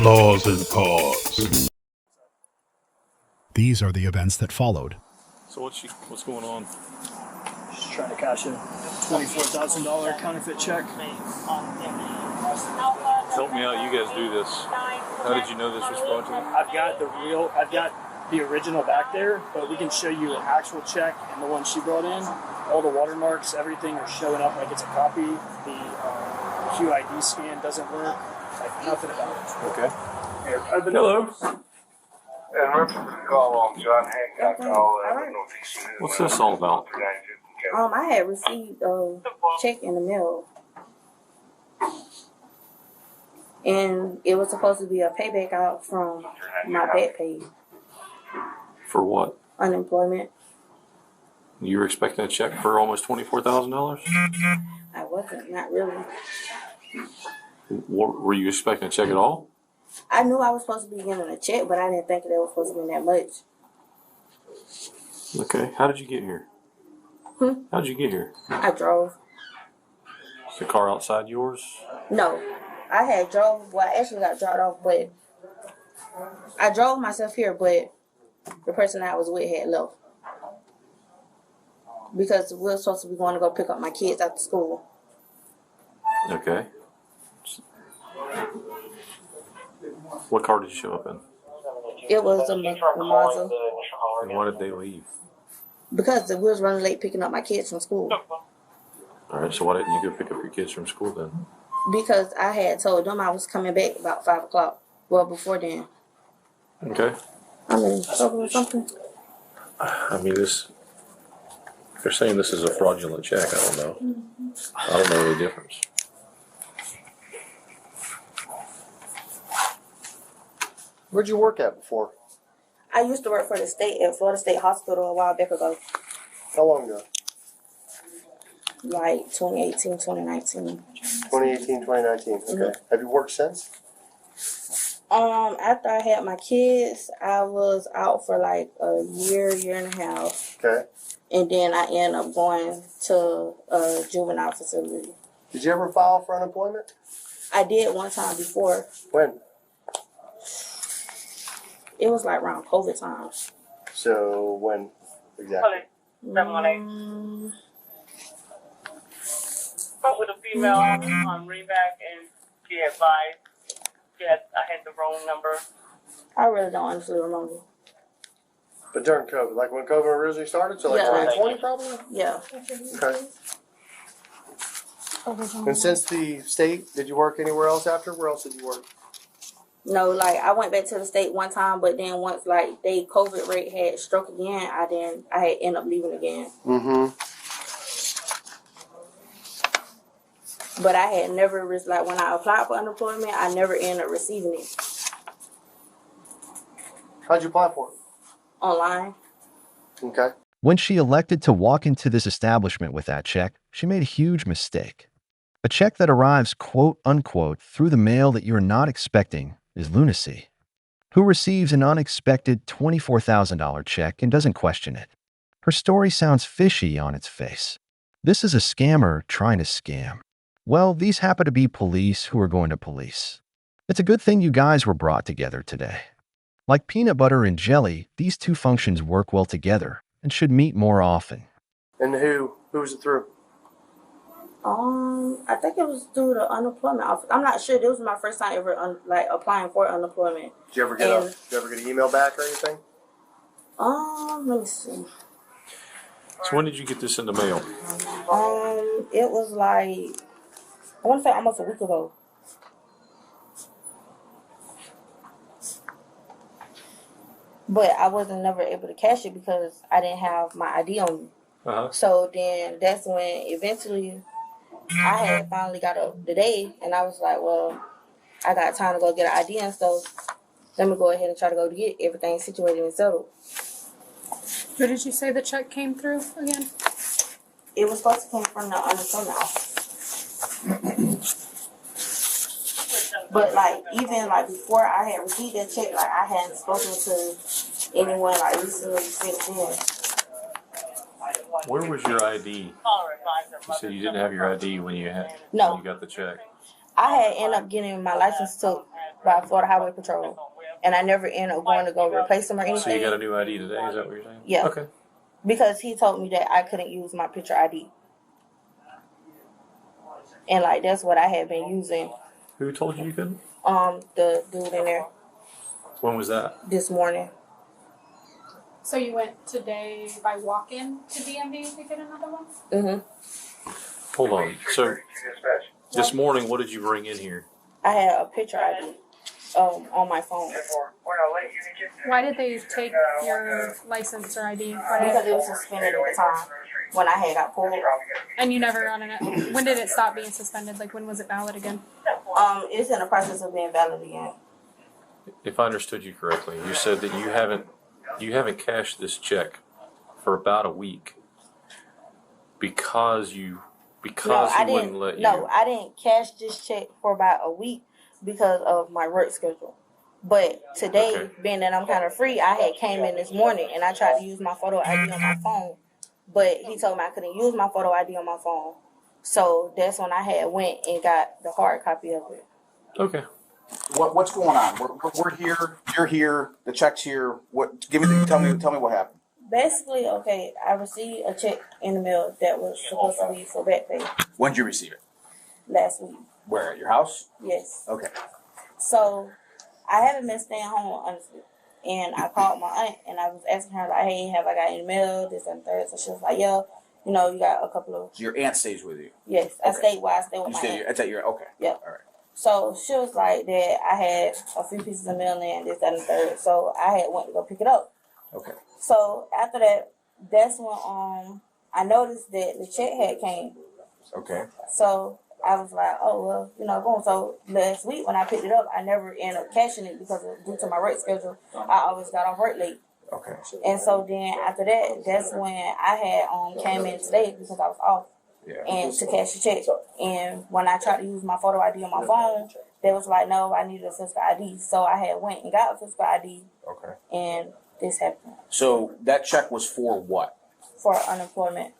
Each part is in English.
Claws and Paws. These are the events that followed. So what's going on? Just trying to cash a $24,000 counterfeit check. Help me out, you guys do this. How did you know this was fraudulent? I've got the original back there, but we can show you an actual check and the one she brought in. All the watermarks, everything are showing up like it's a copy. The QID scan doesn't work. Like nothing about it. Okay. Here, Hello. And Rufus call on John Hancock, Northeast News. What's this all about? I had received a check in the mail, and it was supposed to be a payback out from my back pay. For what? Unemployment. You were expecting a check for almost $24,000? I wasn't, not really. Were you expecting a check at all? I knew I was supposed to be getting a check, but I didn't think that it was supposed to be that much. Okay. How did you get here? How did you get here? I drove. Is the car outside yours? No, I had drove. Well, I actually got dropped off, but I drove myself here, but the person I was with had left. Because we were supposed to be going to go pick up my kids after school. Okay. What car did you show up in? It was a Mazda. And why did they leave? Because we was running late picking up my kids from school. Alright, so why didn't you go pick up your kids from school then? Because I had told them I was coming back about 5 o'clock. Well, before then. Okay. I'm in trouble or something. I mean, they're saying this is a fraudulent check. I don't know. I don't know the difference. Where'd you work at before? I used to work for the state at Florida State Hospital a while back ago. How long ago? Like 2018, 2019. 2018, 2019. Okay. Mm-hmm. Have you worked since? After I had my kids, I was out for like a year and a half. Okay. And then I ended up going to a juvenile facility. Did you ever file for unemployment? I did one time before. When? It was like around COVID time. So when exactly? Spoke with a female on Reback, and she advised I had the wrong number. I really don't honestly remember. But during COVID, like when COVID originally started, so like Yeah. 2020 probably? Yeah. Okay. And since the state, did you work anywhere else after? Where else did you work? No, like I went back to the state one time, but then once like they COVID rate had struck again, I had ended up leaving again. But I had never like when I applied for unemployment, I never ended up receiving it. How'd you apply for it? Online. Okay. When she elected to walk into this establishment with that check, she made a huge mistake. A check that arrives quote unquote through the mail that you're not expecting is lunacy. Who receives an unexpected $24,000 check and doesn't question it? Her story sounds fishy on its face. This is a scammer trying to scam. Well, these happen to be police who are going to police. It's a good thing you guys were brought together today. Like peanut butter and jelly, these two functions work well together and should meet more often. And who was it through? I think it was through the unemployment office. I'm not sure. This was my first time ever applying for unemployment. Did you ever get an email back or anything? Let me see. So when did you get this in the mail? It was like I want to say almost a week ago. But I wasn't never able to cash it because I didn't have my ID on me. So then that's when eventually I had finally got up today, and I was like, well, I got time to go get an ID and stuff. Let me go ahead and try to go to get everything situated and settled. Who did you say the check came through again? It was supposed to come from the unemployment office. But like even like before I had received that check, like I hadn't spoken to anyone like recently since then. Where was your ID? You said you didn't have your ID when you got the check. I had ended up getting my license took by Florida Highway Patrol, and I never ended up going to go replace them or anything. So you got a new ID today? Is that what you're saying? Yeah. Okay. Because he told me that I couldn't use my picture ID, and like that's what I had been using. Who told you couldn't? The dude in there When was that? this morning. So you went today by walk-in to DMV to get another one? Mm-hmm. Hold on. So this morning, what did you bring in here? I had a picture ID on my phone Why did they take your license or ID? because it was suspended at the time when I had got pulled. And you never got it. When did it stop being suspended? Like, when was it valid again? It's in the process of being valid again. If I understood you correctly, you said that you haven't cashed this check for about a week because he wouldn't let you. No, I didn't cash this check for about a week because of my work schedule. But today, being that I'm kind of free, I had came in this morning and I tried to use my photo ID on my phone, but he told me I couldn't use my photo ID on my phone. So that's when I had went and got the hard copy of it. Okay. What's going on? We're here. You're here. The check's here. Tell me what happened. Basically, okay, I received a check in the mail that was supposed to be for back pay When did you receive it? last week. Where, at your house? Yes. Okay. So I haven't been staying home, honestly. And I called my aunt and I was asking her, like, hey, have I got any mail, this and third? So she was like, yeah, you got a couple of. So your aunt stays with you? Yes, I stayed with my aunt. It's at your, okay. Yeah. All right. So she was like that I had a few pieces of mail in, this, that, and the third. So I had went to go pick it up. Okay. So after that, that's when I noticed that the check had came. Okay. So I was like, oh, well, boom. So last week when I picked it up, I never ended up cashing it because due to my work schedule, I always got off work late. Okay. And so then after that, that's when I had came in today because I was off. Yeah. And to cash the check. And when I tried to use my photo ID on my phone, they was like, no, I needed a physical ID. So I had went and got a physical ID. Okay. And this happened. So that check was for what? For unemployment.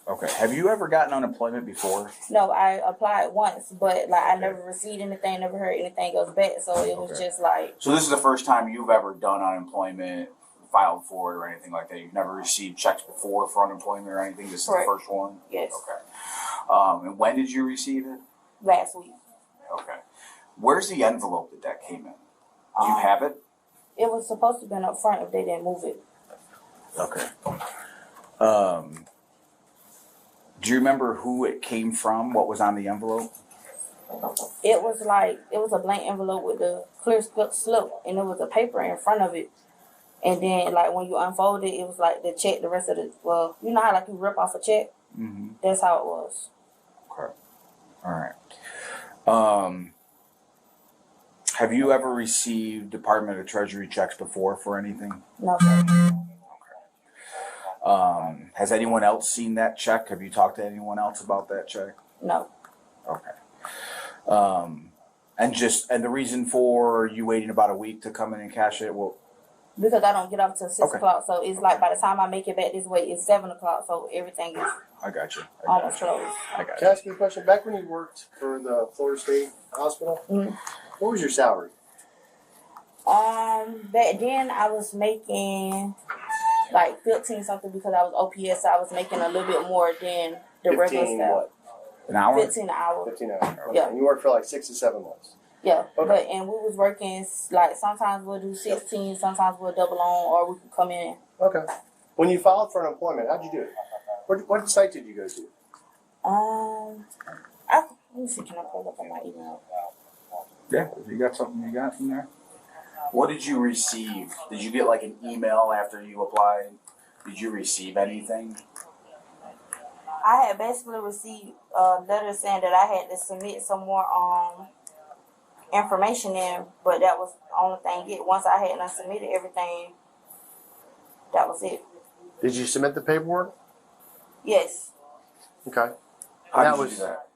Okay. Have you ever gotten unemployment before? No, I applied once, but I never received anything, never heard anything goes back. So it was just like. So this is the first time you've ever done unemployment, filed for it, or anything like that? You've never received checks before for unemployment or anything? This is the first one? Yes. Okay. And when did you receive it? Last week. Okay. Where's the envelope that came in? Do you have it? It was supposed to have been up front if they didn't move it. Okay. Do you remember who it came from? What was on the envelope? It was a blank envelope with a clear slip, and there was a paper in front of it. And then, when you unfold it, it was like the check, the rest of it. Well, you know how you rip off a check? Mm-hmm. That's how it was. Okay. All right. Have you ever received Department of Treasury checks before for anything? No, sir. Has anyone else seen that check? Have you talked to anyone else about that check? No. Okay. And the reason for you waiting about a week to come in and cash it, well. Because I don't get off till 6 o'clock, so it's by the time I make it back this way, it's 7 o'clock, so everything is. I got you. Almost closed. I got you. Can I ask you a question? Back when you worked for the Florida State Hospital, what was your salary? Back then I was making 15 something because I was OPS, so I was making a little bit more than the regular staff. What? An hour? 15 an hour. 15 an hour. Okay. Yeah. And you worked for 6 to 7 months. Yeah, Okay. and we was working sometimes we'll do 16, sometimes we'll double on, or we could come in. Okay. When you filed for unemployment, how'd you do it? What site did you go to? Let me see, can I pull up on my email? Yeah, you got something you got from there? What did you receive? Did you get an email after you applied? Did you receive anything? I had basically received a letter saying that I had to submit some more information in, but that was the only thing. Once I had not submitted everything, that was it. Did you submit the paperwork? Yes. Okay. How did you do that?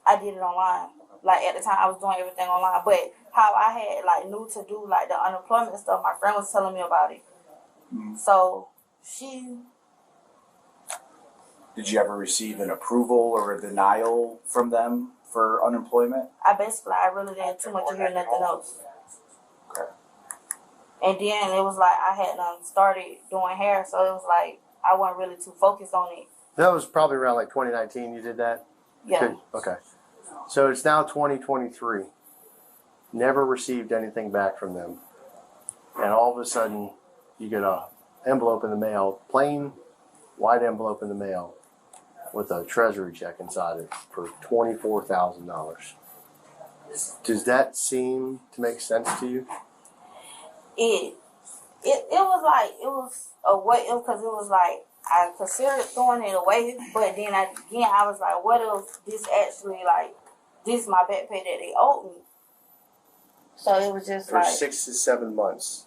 I did it online. At the time, I was doing everything online. But how I had knew to do the unemployment stuff, my friend was telling me about it. Mm-hmm. So Did you ever receive an approval or a denial from them for unemployment? I really didn't too much to hear nothing else. Okay. And then it was like I had started doing hair, so it was like I wasn't really too focused on it. That was probably around like 2019 you did that? Yeah. Good. Okay. So it's now 2023. Never received anything back from them. And all of a sudden, you get a envelope in the mail, plain white envelope in the mail with a treasury check inside it for $24,000. Does that seem to make sense to you? It was a way, because it was like I considered throwing it away, but then I was like, what if this actually this is my back pay that they owed me? So it was just for 6 to 7 months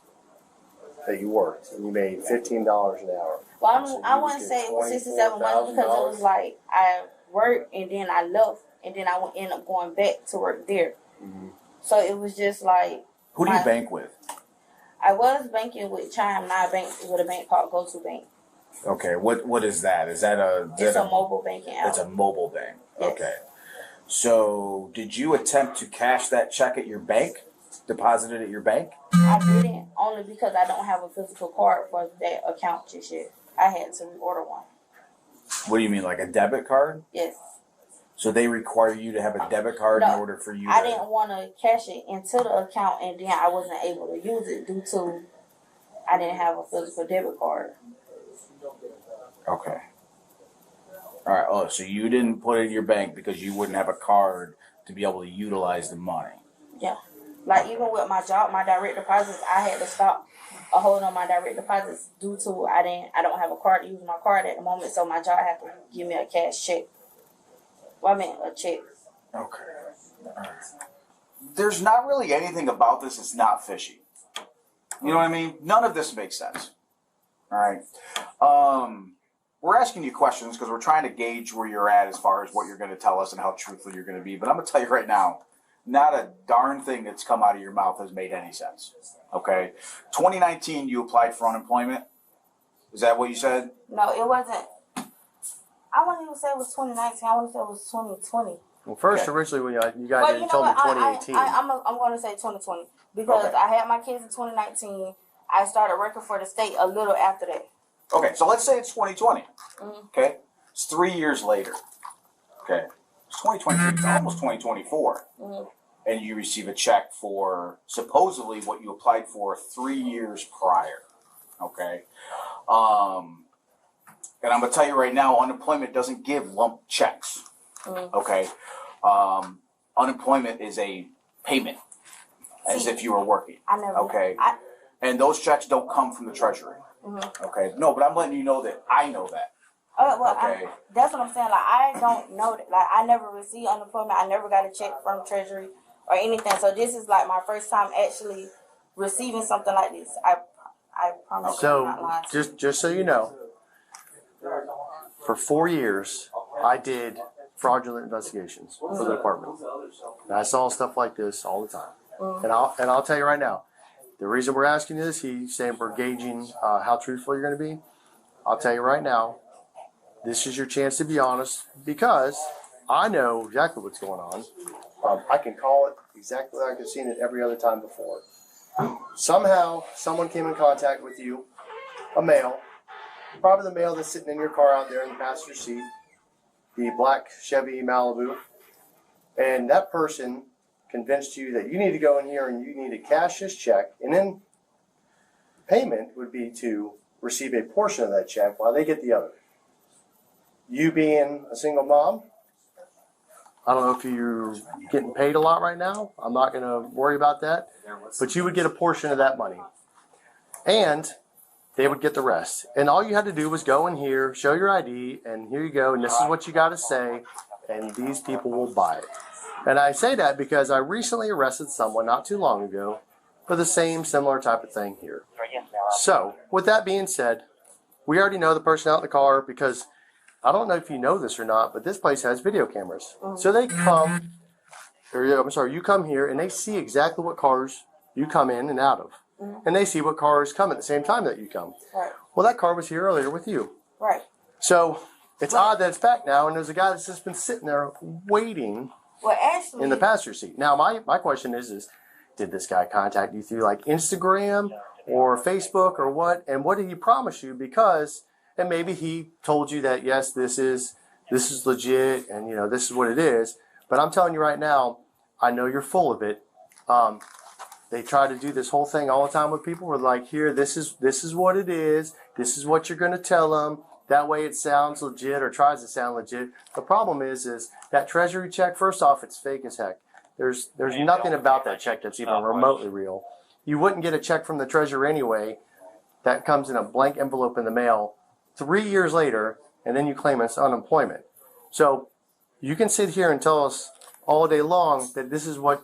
that you worked and you made $15 an hour. Well, So I you wouldn't get say it was 6 to 7 months because it was like I worked and then I left and then I would end up going back to work there. Mm-hmm. So it was just like. Who do you bank with? I was banking with Chime, now I bank with a bank called Go To Bank. Okay, what is that? Is that a? It's a mobile banking app. It's a mobile bank. Yes. Okay. So, did you attempt to cash that check at your bank? Deposit it at your bank? I didn't, only because I don't have a physical card for that account just yet. I had to reorder one. What do you mean, like a debit card? Yes. So they require you to have a debit card in order for you I to... didn't want to cash it into the account and then I wasn't able to use it due to I didn't have a physical debit card. Okay. All right. Oh, so you didn't put it in your bank because you wouldn't have a card to be able to utilize the money. Yeah. Like even with my job, my direct deposits, I had to stop holding on my direct deposits due to I don't have a card to use my card at the moment, so my job had to give me a cash check. Well, I mean a check. Okay. All right. There's not really anything about this that's not fishy. You know what I mean? None of this makes sense. All right. We're asking you questions because we're trying to gauge where you're at as far as what you're going to tell us and how truthful you're going to be. But I'm going to tell you right now, not a darn thing that's come out of your mouth has made any sense. Okay? 2019, you applied for unemployment. Is that what you said? No, it wasn't. I wouldn't even say it was 2019. I want to say it was 2020. Well, first, originally, when you guys Well, told me 2018. I'm going to say 2020 because I had my kids in 2019. I started working for the state a little after that. Okay, so let's say it's 2020. Mm-hmm. Okay? It's 3 years later. Okay? It's 2023. It's almost 2024. Mm-hmm. And you receive a check for supposedly what you applied for 3 years prior. Okay? And I'm going to tell you right now, unemployment doesn't give lump checks. Mm-hmm. Okay? Unemployment is a payment, as if you were working. I never. Okay? And those checks don't come from the Treasury. Mm-hmm. Okay? No, but I'm letting you know that I know that. Okay. That's what I'm saying. Like, I don't know that. Like, I never received unemployment. I never got a check from Treasury or anything. So this is like my first time actually receiving something like this. I promise you I'm not lying. Just so you know, for 4 years, I did fraudulent investigations for the department. And I saw stuff like this all the time. Mm-hmm. And I'll tell you right now, the reason we're asking this, he's saying we're gauging how truthful you're going to be. I'll tell you right now, this is your chance to be honest because I know exactly what's going on. I can call it exactly like I've seen it every other time before. Somehow, someone came in contact with you, a male, probably the male that's sitting in your car out there in the passenger seat, the black Chevy Malibu, and that person convinced you that you need to go in here and you need to cash this check, and then payment would be to receive a portion of that check while they get the other. You being a single mom, I don't know if you're getting paid a lot right now. I'm not going to worry about that. But you would get a portion of that money. And they would get the rest. And all you had to do was go in here, show your ID, and here you go, and this is what you got to say, and these people will buy it. And I say that because I recently arrested someone not too long ago for the same similar type of thing here. So, with that being said, we already know the person out in the car because I don't know if you know this or not, but this place has video cameras. So they come, you come here and they see exactly what cars you come in and out of. And they see what cars come at the same time that you come. Right. Well, that car was here earlier with you. Right. So It's odd that it's back now, and there's a guy that's just been sitting there waiting Well, actually, in the passenger seat. Now, my question is did this guy contact you through like Instagram or Facebook or what? And what did he promise you? Because, and maybe he told you that, yes, this is legit, and this is what it is. But I'm telling you right now, I know you're full of it. They try to do this whole thing all the time with people. We're like, here, this is what it is. This is what you're going to tell them. That way it sounds legit or tries to sound legit. The problem is that treasury check, first off, it's fake as heck. There's nothing about that check that's even remotely real. You wouldn't get a check from the treasurer anyway that comes in a blank envelope in the mail 3 years later, and then you claim it's unemployment. So you can sit here and tell us all day long that this is what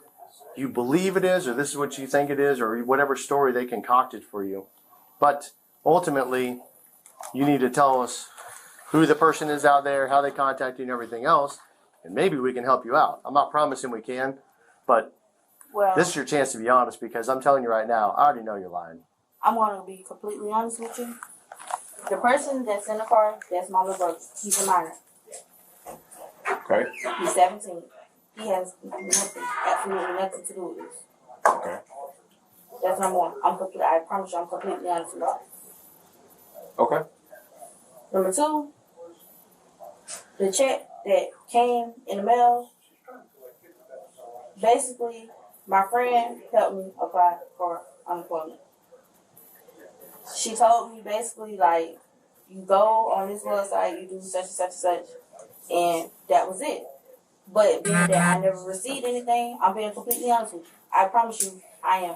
you believe it is, or this is what you think it is, or whatever story they concocted for you. But ultimately, you need to tell us who the person is out there, how they contact you, and everything else, and maybe we can help you out. I'm not promising we can, but this is your chance to be honest, because I'm telling you right now, I already know you're lying. I'm going to be completely honest with you. The person that's in the car, that's my little brother. He's a minor. Okay. He's 17. He has nothing, absolutely nothing to do with this. Okay. That's number one. I promise you, I'm completely honest with you. Okay. Number two, the check that came in the mail, basically, my friend helped me apply for unemployment. She told me basically, like, you go on this website, you do such and such and such, and that was it. But being that I never received anything, I'm being completely honest with you. I promise you, I am.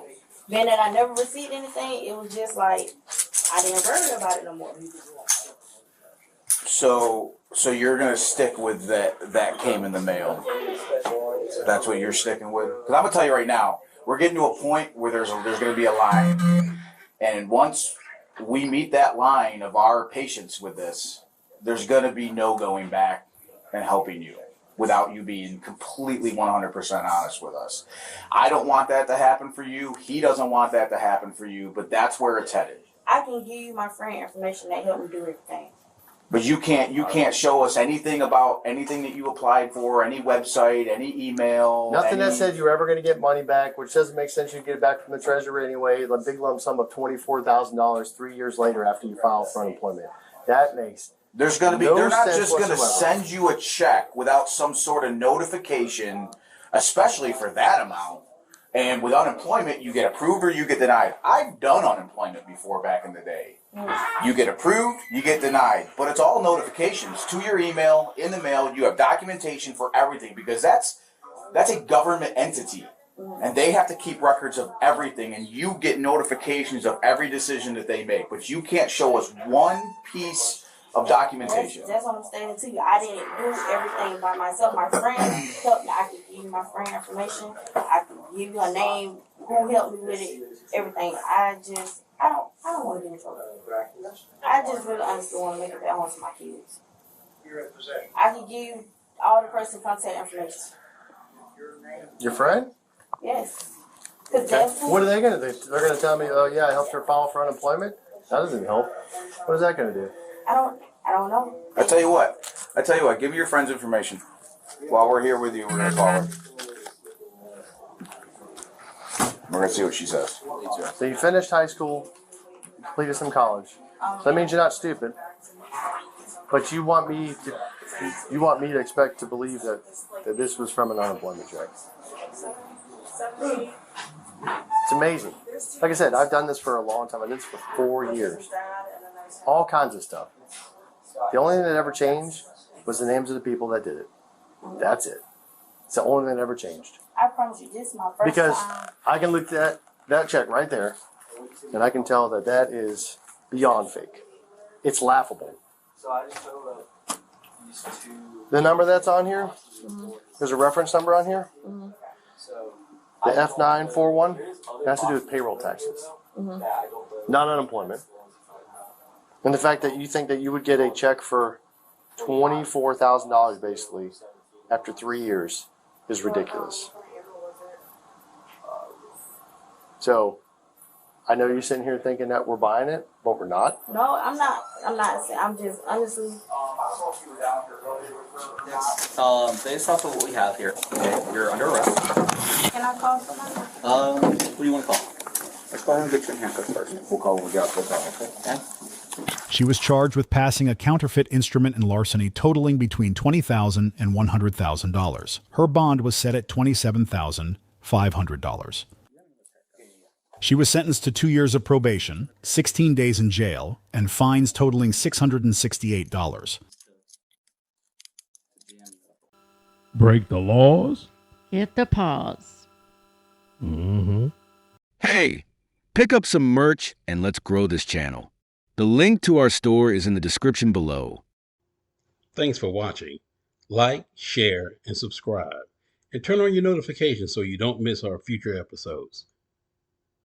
Being that I never received anything, it was just like, I didn't worry about it no more. So you're gonna stick with that came in the mail. That's what you're sticking with. Because I'm gonna tell you right now, we're getting to a point where there's gonna be a line, and once we meet that line of our patience with this, there's gonna be no going back and helping you without you being completely 100% honest with us. I don't want that to happen for you. He doesn't want that to happen for you. But that's where it's headed. I can give you my friend information that helped me do everything. But you can't show us anything about anything that you applied for, any website, any email. Nothing that said you were ever going to get money back, which doesn't make sense. You get it back from the treasurer anyway. The big lump sum of $24,000 3 years later after you file for unemployment. That makes they're not just going to send you a check without some sort of notification, especially for that amount. And with unemployment, you get approved or you get denied. I've done unemployment before back in the day. You get approved, you get denied. But it's all notifications to your email, in the mail. You have documentation for everything because that's a government entity. And they have to keep records of everything. And you get notifications of every decision that they make. But you can't show us one piece of documentation. That's what I'm saying to you. I didn't do everything by myself. My friend helped me. I could give you my friend information. I could give you a name, who helped me with it, everything. I don't want to get in trouble. I just really honestly want to make a better home for my kids. I can give you all the person contact information. Your friend? Yes. Okay. What are they going to do? They're going to tell me, oh yeah, I helped her file for unemployment? That doesn't help. What is that going to do? I don't know. I tell you what, give me your friend's information. While we're here with you, we're going to call her. We're going to see what she says. So you finished high school, completed some college. So that means you're not stupid. But you want me to expect to believe that this was from an unemployment check. It's amazing. Like I said, I've done this for a long time. I did this for 4 years. All kinds of stuff. The only thing that ever changed was the names of the people that did it. That's it. It's the only thing that ever changed. I promise you, this is my first because time. I can look at that check right there, and I can tell that is beyond fake. It's laughable. The number that's on here, there's a reference number on here. The F941 has to do with payroll taxes, not unemployment. And the fact that you think that you would get a check for $24,000 basically after 3 years is ridiculous. So I know you're sitting here thinking that we're buying it, but we're not. No, I'm not. I'm just honestly, Based off of what we have here, okay, you're under arrest. Can I call somebody? What do you want to call? Let's go ahead and get your handcuffs first. We'll call when we get off the call, okay? She was charged with passing a counterfeit instrument and larceny totaling between $20,000 and $100,000. Her bond was set at $27,500. She was sentenced to 2 years of probation, 16 days in jail, and fines totaling $668. Break the laws. Hit the pause. Mm-hmm. Hey, pick up some merch and let's grow this channel. The link to our store is in the description below. Thanks for watching. Like, share, and subscribe. And turn on your notifications so you don't miss our future episodes.